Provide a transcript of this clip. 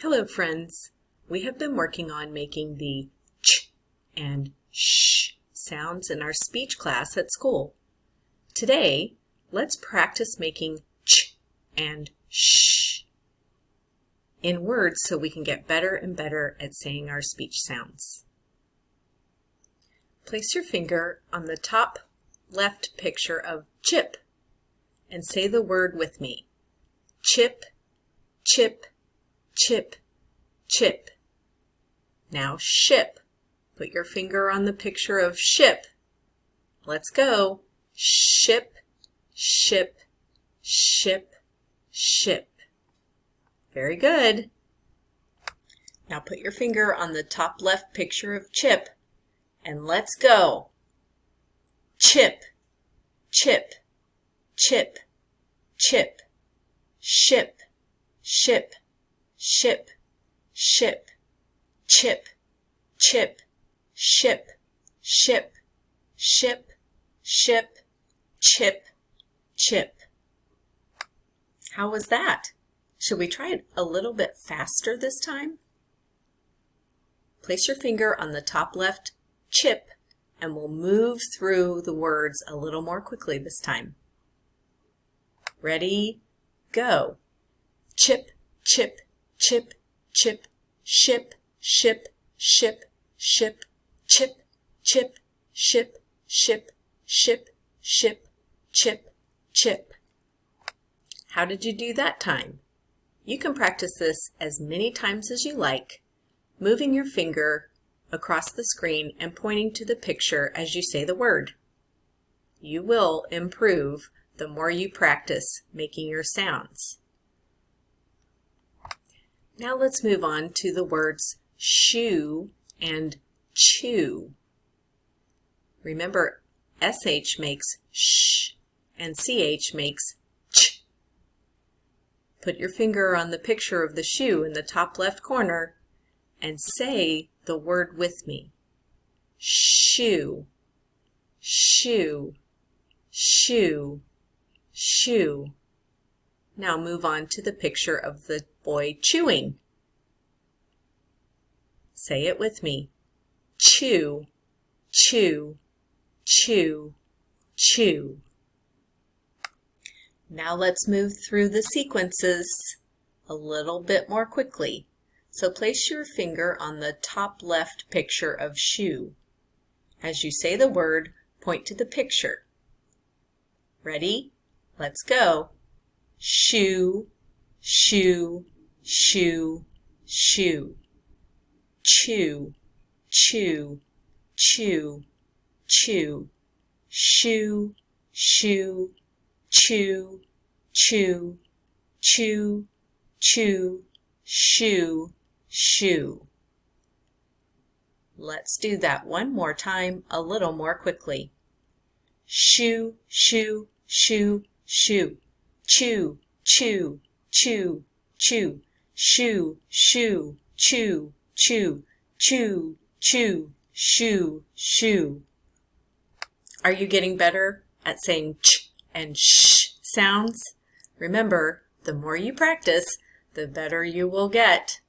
Hello friends! We have been working on making the ch and sh sounds in our speech class at school. Today, let's practice making ch and sh in words so we can get better and better at saying our speech sounds. Place your finger on the top left picture of chip and say the word with me. Chip, chip, chip, chip. Now ship. Put your finger on the picture of ship. Let's go. Ship, ship, ship, ship. Very good. Now put your finger on the top left picture of chip and let's go. Chip, chip, chip, chip, ship, ship, ship, ship, chip, chip, ship, ship, ship, ship, chip, chip. How was that? Should we try it a little bit faster this time? Place your finger on the top left chip and we'll move through the words a little more quickly this time. Ready, go. Chip, chip, chip, chip, ship, ship, ship, ship, chip, chip, ship, ship, ship, ship, chip, chip. How did you do that time? You can practice this as many times as you like, moving your finger across the screen and pointing to the picture as you say the word. You will improve the more you practice making your sounds. Now let's move on to the words shoe and chew. Remember, SH makes sh and CH makes ch. Put your finger on the picture of the shoe in the top left corner and say the word with me. Shoe, shoe, shoe, shoe. Now move on to the picture of the boy chewing. Say it with me. Chew, chew, chew, chew. Now let's move through the sequences a little bit more quickly. So place your finger on the top left picture of shoe. As you say the word, point to the picture. Ready? Let's go. Shoe, shoe, shoe, shoe. Chew, chew, chew, chew. Shoe, shoe, chew, chew, chew, chew, shoe, shoe. Let's do that one more time, a little more quickly. Shoe, shoe, shoe, shoe. Chew, chew, chew, chew. Shoe, shoe, chew, chew, chew, chew, shoe, shoe. Are you getting better at saying ch and sh sounds? Remember, the more you practice, the better you will get.